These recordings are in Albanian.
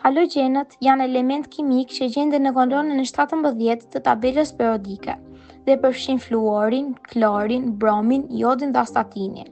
Halogjenët janë element kimik që gjenden në kolonin e 17 të tabelës periodike dhe përfshin fluorin, klorin, bromin, jodin dhe astatinin.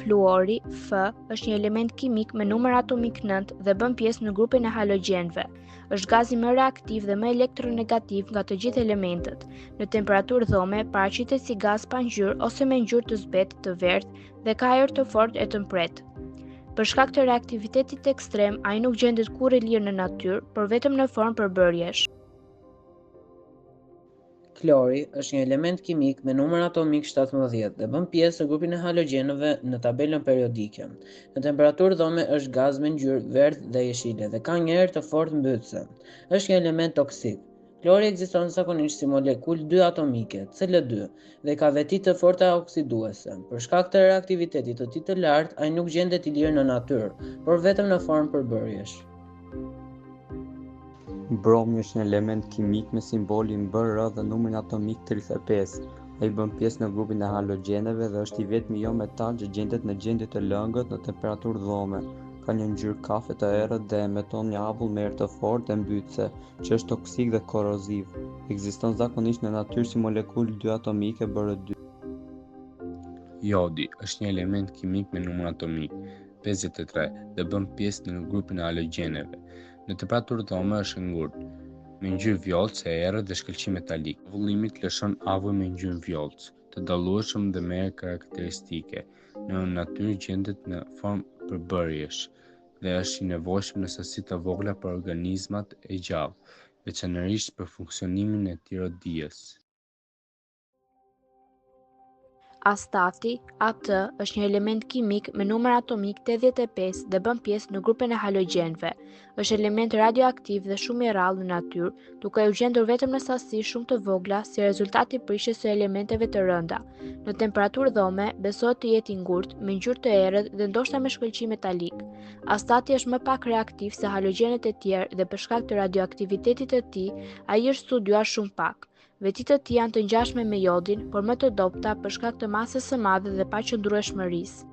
Fluori, F, është një element kimik me numër atomik 9 dhe bën pjesë në grupin e halogjenëve. Është gazi më reaktiv dhe më elektronegativ nga të gjithë elementët. Në temperaturë dhome, paraqitet si gaz pa ngjyrë ose me ngjyrë të zbetë, të verdhë dhe ka ajër të fortë e të mpretë. Për shkak të reaktivitetit ekstrem, ai nuk gjendet kurrë i lirë në natyrë, por vetëm në formë përbërjesh. Klori është një element kimik me numër atomik 17 dhe bën pjesë në grupin e halogjenëve në tabelën periodike. Në temperaturë dhome është gaz me ngjyrë verdhë dhe jeshile dhe ka një erë të fortë mbytëse. Është një element toksik. Klori ekziston zakonisht si molekulë 2 atomike, Cl2, dhe ka veti të forta oksiduese. Për shkak të reaktivitetit të tij të lartë, ai nuk gjendet i lirë në natyrë, por vetëm në formë përbërjesh. Bromi është një element kimik me simbolin Br dhe numrin atomik 35. Ai bën pjesë në grupin e halogjeneve dhe është i vetmi jo metal që gjendet në gjendje të lëngët në temperaturë dhome. Ka një ngjyrë kafe të errët dhe emeton një avull me erë të fortë dhe mbytëse, që është toksik dhe korroziv. Ekziston zakonisht në natyrë si molekulë 2 atomike Br2. Jodi është një element kimik me numër atomik 53 dhe bën pjesë në grupin e halogjeneve. Në temperaturë dhome është ngurtë, me ngjyrë vjollcë e errët dhe shkëlqim metalik. Avullimit lëshon avull me ngjyrë vjollcë, të dallueshëm dhe me erë karakteristike. Në natyrë gjendet në formë përbërjesh dhe është i nevojshëm në sasi të vogla për organizmat e gjallë, veçanërisht për funksionimin e tiroidës. Astati, At, është një element kimik me numër atomik 85 dhe bën pjesë në grupin e halogjenëve. Është element radioaktiv dhe shumë i rrallë në natyrë, duke u gjendur vetëm në sasi shumë të vogla si rezultat i prishjes së elementeve të rënda. Në temperaturë dhome, besohet të jetë i ngurtë, me ngjyrë të errët dhe ndoshta me shkëlqim metalik. Astati është më pak reaktiv se halogjenet e tjerë dhe për shkak të radioaktivitetit të tij, ai është studiuar shumë pak. Vetit të tij janë të ngjashme me jodin, por më të dobta për shkak të masës së madhe dhe paqëndrueshmërisë.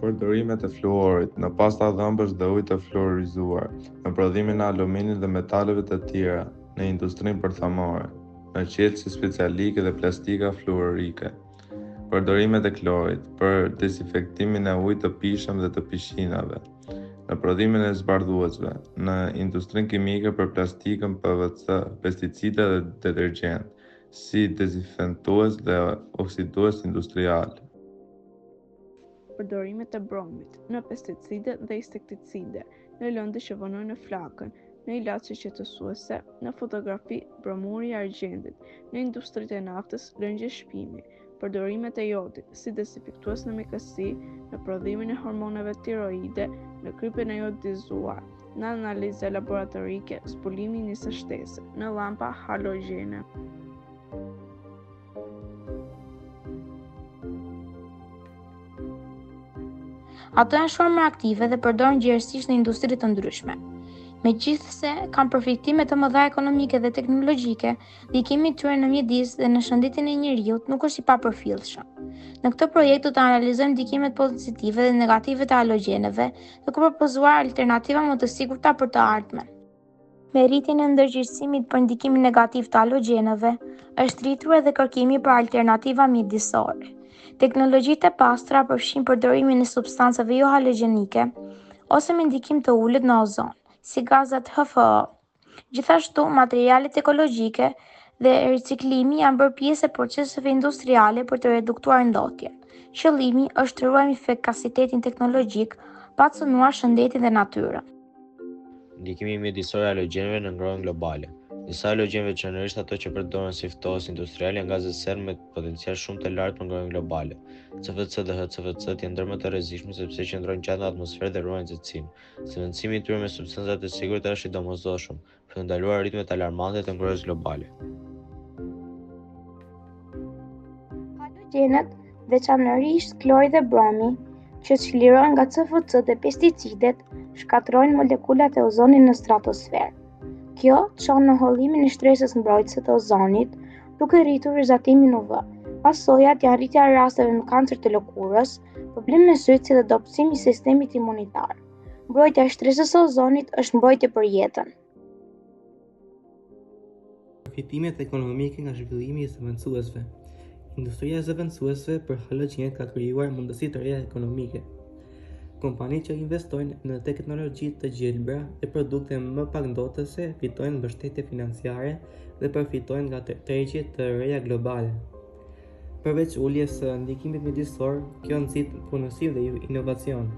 Përdorimet e fluorit në pasta dhëmbësh dhe ujë të fluorizuar, në prodhimin e aluminit dhe metaleve të tjera, në industrinë përthamore, në qetësi specialike dhe plastika fluorike. Përdorimet e klorit për dezinfektimin e ujit të pishëm dhe të pishinave, në prodhimin e zbardhuesve, në industrinë kimike për plastikën PVC, pesticide dhe detergjent, si dezinfektues dhe oksidues industrial. Përdorimet e bromit në pesticide dhe insekticide, në lëndë që vonojnë në flakën, në ilaçe qetësuese, në fotografi bromuri i argjendit, në industritë e naftës, rëngjë shpimi. Përdorimet e jodit, si dezinfektues në mjekësi, në prodhimin e hormoneve tiroide, në krypin e jodizuar, në analiza laboratorike, zbulimi i nisë shtese, në llampa halogjene. Ato janë shumë reaktive dhe përdoren gjerësisht në industri të ndryshme. Megjithse kanë përfitime të mëdha ekonomike dhe teknologjike, ndikimi i tyre në mjedis dhe në shëndetin e njerëzit nuk është i papërfillshëm. Në këtë projekt do të analizojmë ndikimet pozitive dhe negative të halogjeneve, duke propozuar alternativa më të sigurta për të ardhmen. Me rritjen e ndërgjegjësimit për ndikimin negativ të halogjeneve, është rritur edhe kërkimi për alternativa mjedisore. Teknologjitë e pastra përfshin përdorimin e substancave jo halogjenike ose me ndikim të ulët në ozon, si gazet HFO. Gjithashtu, materialet ekologjike dhe riciklimi janë bërë pjesë e proceseve industriale për të reduktuar ndotjen. Qëllimi është të ruajmë efikasitetin teknologjik pa cënuar shëndetin dhe natyrën. Ndikimi mjedisor i halogjeneve në ngrohjen globale. Disa halogjen, veçanërisht ato që përdoren si ftohës industrial, janë gaze serë me potencial shumë të lartë për ngrohjen globale. CFC dhe HCFC janë ndër më të rrezikshme sepse qëndrojnë gjatë në atmosferë dhe ruajnë nxehtësinë. Zëvendësimi i tyre me substancat e sigurta është i domosdoshëm për të ndaluar ritmet alarmante të ngrohjes globale. Halogjenet, veçanërisht klori dhe bromi, që çlirohen nga CFC dhe pesticidet, shkatrojnë molekulat e ozonit në stratosferë. Kjo çon në hollimin e shtresës mbrojtëse të ozonit, duke rritur rrezakimin UV. Pasojat janë rritja e rasteve me kancer të lëkurës, probleme me syt si dhe dobësimi i sistemit imunitar. Mbrojtja e shtresës së ozonit është mbrojtje për jetën. Përfitimet ekonomike nga zhvillimi i zëvendësuesve. Industria e zëvendësuesve për halogjent ka krijuar mundësi të reja ekonomike. Kompanitë që investojnë në teknologji të gjelbra dhe produkte më pak ndotëse fitojnë mbështetje financiare dhe përfitojnë nga tërheqjet të reja globale. Përveç uljes së ndikimit mjedisor, kjo nxit punësi dhe inovacion.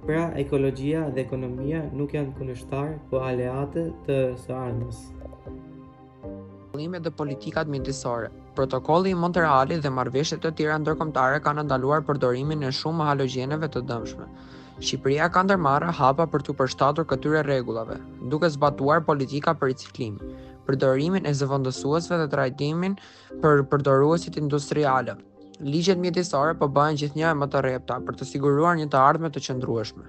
Pra, ekologjia dhe ekonomia nuk janë kundërshtar, po aleate të së ardhmës. Dhe politikat mjedisore. Protokolli i Montrealit dhe marrëveshjet të tjera ndërkombëtare kanë ndaluar përdorimin e shumë halogjeneve të dëmshme. Shqipëria ka ndërmarrë hapa për t'u përshtatur këtyre rregullave, duke zbatuar politika për riciklimi, përdorimin e zëvendësuesve dhe trajtimin për përdoruesit industriale. Ligjet mjedisore po bëhen gjithnjë më të rrepta për të siguruar një të ardhme të qëndrueshme.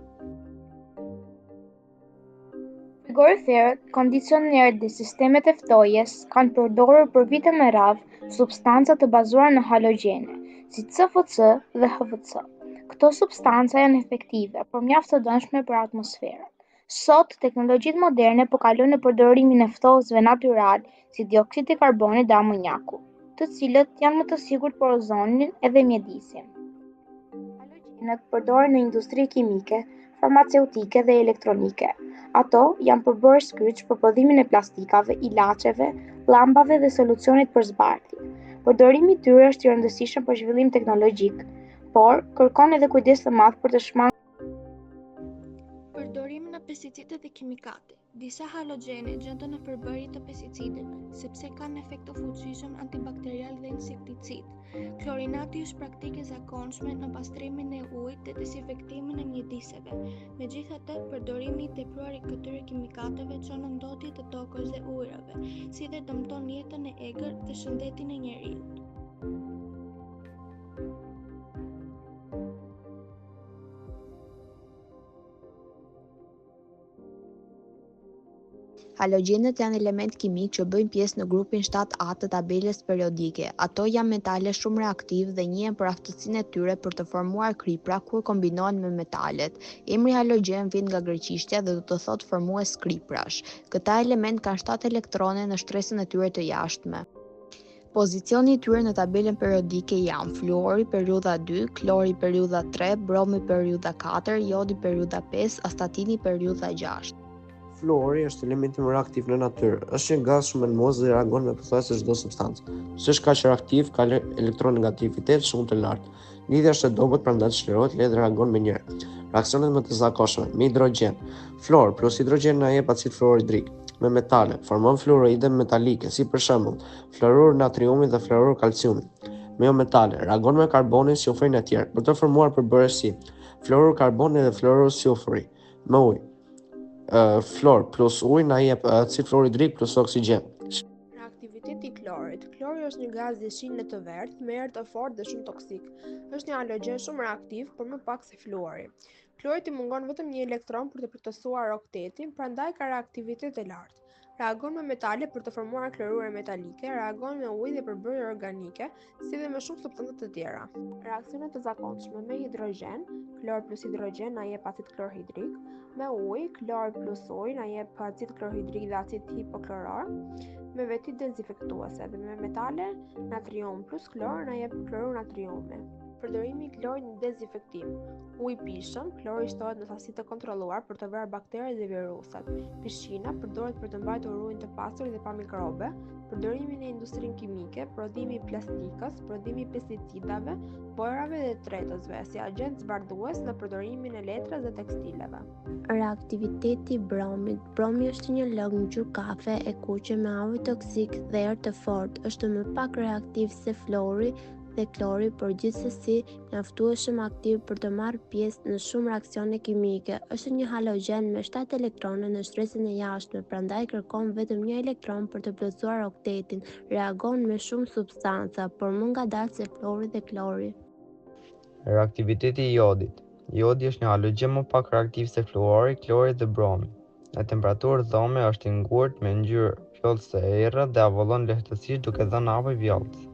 Frigoriferët, kondicionerët dhe sistemet e ftojes kanë përdorur për vite me radhë substanca të bazuara në halogjene, si CFC dhe HFC. Këto substanca janë efektive, por mjaft të dëmshme për atmosferën. Sot, teknologjitë moderne po kalojnë në përdorimin e ftohësve natyral, si dioksidi i karbonit dhe amonjaku, të cilët janë më të sigurt për ozonin edhe mjedisin. Halogjenët përdoren në industri kimike, farmaceutike dhe elektronike. Ato janë përbërës kyç për prodhimin e plastikave, ilaçeve, llambave dhe solucionit për zbardhje. Përdorimi i tyre është i rëndësishëm për zhvillim teknologjik, por kërkon edhe kujdes të madh për të shmangur përdorimin e pesticideve dhe kimikate. Disa halogjene gjenden në përbërje të pesticideve, sepse kanë efekt të fuqishëm antibakterial dhe insekticid. Klorinati është praktikë e zakonshme në pastrimin e ujit dhe dezinfektimin e mjediseve. Megjithatë, përdorimi i tepruar i këtyre kimikateve çon në ndotje të tokës dhe ujrave, si dhe dëmton jetën e egër dhe shëndetin e njerëzit. Halogjenët janë element kimik që bëjnë pjesë në grupin 7A të tabelës periodike. Ato janë metale shumë reaktiv dhe njihen për aftësinë e tyre për të formuar kripra kur kombinohen me metalet. Emri halogjen vjen nga greqishtja dhe do të thotë formues kriprash. Këta element kanë 7 elektrone në shtresën e tyre të jashtme. Pozicioni i tyre në tabelën periodike janë fluori periudha 2, klori periudha 3, bromi periudha 4, jodi periudha 5, astatini periudha 6. Fluori është elementi më reaktiv në natyrë. Është një gaz shumë elmoz dhe reagon me pothuajse çdo substancë. Pse është kaq reaktiv, ka elektronegativitet shumë të lartë. Lidhja është e dobët, prandaj çlirohet lehtë dhe reagon me njëherë. Reaksionet më të zakonshme me hidrogjen. Fluor plus hidrogjen na jep acid fluorhidrik. Me metale formon fluoride metalike, si për shembull fluorur natriumi dhe fluorur kalciumi. Me metale reagon me karbonin, sulfurin e tjerë për të formuar përbërës si fluorur karboni dhe fluorur sulfuri. Me ujë. Fluor plus ujë na jep acid fluorhidrik plus oksigjen. Reaktiviteti i klorit. Klori është një gaz dishine të verdhë, me erë të fortë dhe shumë toksik. Është një halogjen shumë reaktiv, por më pak se fluori. Klorit i mungon vetëm një elektron për të plotësuar oktetin, prandaj ka reaktivitet të lartë. Reagon me metale për të formuar klorure metalike, reagon me ujë dhe përbërje organike, si dhe me shumë substanca të tjera. Reaksionet të zakonshme me hidrogjen, klor plus hidrogjen na jep acid klorhidrik, me ujë, klor plus ujë na jep acid klorhidrik dhe acid hipokloror, me vetit dezinfektuese dhe me metale, natrium plus klor na jep klorur natriumi. Përdorimi i klorit në dezinfektim. Uji i pishëm, klori shtohet në sasi të kontrolluar për të vrarë bakteret dhe virusat. Pishqina përdoret për të mbajtur ujin të pastër dhe pa mikrobe. Përdorimi në industrinë kimike, prodhimi i plastikës, prodhimi i pesticidave, bojrave dhe tretësve, si agent zbardhues në përdorimin e letrës dhe tekstileve. Reaktiviteti i bromit. Bromi është një lëng ngjyrë kafe e kuqe me ujë toksik dhe erë të fortë. Është më pak reaktiv se fluori dhe klori, por gjithsesi mjaftueshëm aktiv për të marrë pjesë në shumë reaksione kimike. Është një halogjen me 7 elektrone në shtresën e jashtme, prandaj kërkon vetëm një elektron për të plotësuar oktetin. Reagon me shumë substanca, por më ngadalë se fluori dhe klori. Reaktiviteti i jodit. Jodi është një halogjen më pak reaktiv se fluori, klori dhe bromi. Në temperaturë dhome është i ngurtë me ngjyrë fjollës së errët dhe avullon lehtësisht duke dhënë apë vjollës.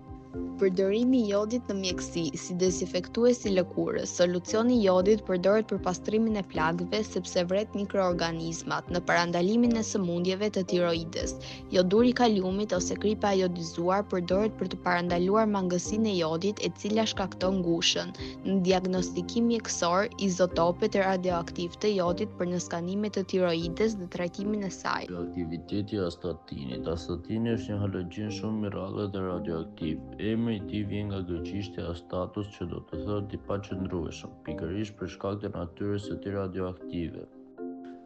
Përdorimi i jodit në mjekësi si dezinfektues i lëkurës. Solucioni i jodit përdoret për pastrimin e plagëve sepse vret mikroorganizmat në parandalimin e sëmundjeve të tiroides. Joduri i kaliumit ose kripa e jodizuar përdoret për të parandaluar mangësinë e jodit e cila shkakton ngushën. Në diagnostikim mjekësor, izotopet e radioaktiv të jodit për në skanimet të tiroides dhe trajtimin e saj. Radioaktiviteti i astatinit. Astatini është një halogjen shumë i rrallë dhe radioaktiv. Emri i tij vjen nga greqishtja astatos, që do të thotë i paqëndrueshëm, pikërisht për shkak të natyrës së tij radioaktive.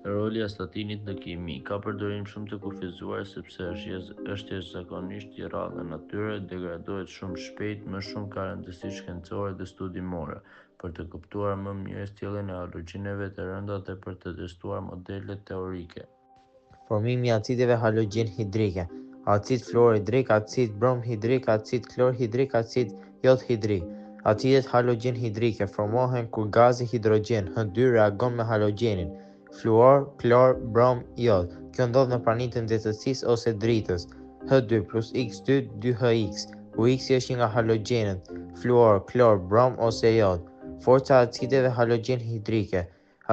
Roli i astatinit në kimi ka përdorim shumë të kufizuar sepse është jashtëzakonisht i rrallë në natyrë, degradohet shumë shpejt, më shumë ka rëndësi shkencore dhe studimore për të kuptuar më mirë sjelljen e halogjeneve të rënda dhe për të testuar modele teorike. Formimi i acideve halogjen hidrike. Acid fluorhidrik, acid bromhidrik, acid klorhidrik, acid jodhidrik. Acidet halogjen hidrike formohen kur gazi hidrogjen H2 reagon me halogjenin fluor, klor, brom, jod. Kjo ndodh në praninë të nxehtësisë ose dritës. H2 plus X2 2HX, ku X është një nga halogjenet fluor, klor, brom ose jod. Forca e acideve halogjen hidrike.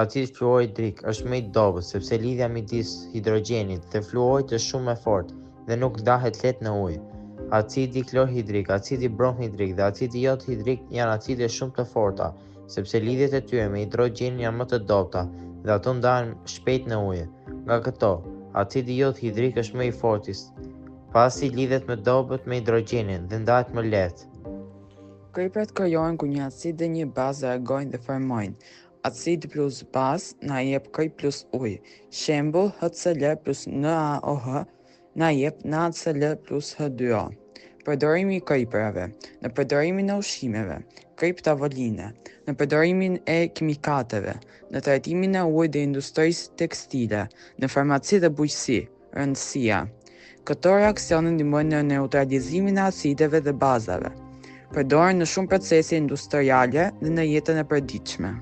Acid fluorhidrik është më i dobët sepse lidhja midis hidrogjenit dhe fluorit është shumë më fortë dhe nuk ndahet lehtë në ujë. Acidi klorhidrik, acidi bromhidrik dhe acidi jodhidrik janë acide shumë të forta, sepse lidhjet e tyre me hidrogjenin janë më të dobta dhe ato ndahen shpejt në ujë. Nga këto, acidi jodhidrik është më i fortë, pasi lidhet më dobët me hidrogjenin dhe ndahet më lehtë. Kriprat krijohen kur një acid dhe një bazë reagojnë dhe formojnë. Acid plus bazë na jep krip plus ujë. Shembull, HCl plus NaOH na jep NaCl plus H2O. Përdorimi i kriprave. Në përdorimin e ushqimeve, krip tavoline, në përdorimin e kimikateve, në trajtimin e ujit dhe industrisë tekstile, në farmaci dhe bujqësi, rëndësia. Këto reaksione ndihmojnë në neutralizimin e acideve dhe bazave. Përdoren në shumë procese industriale dhe në jetën e përditshme.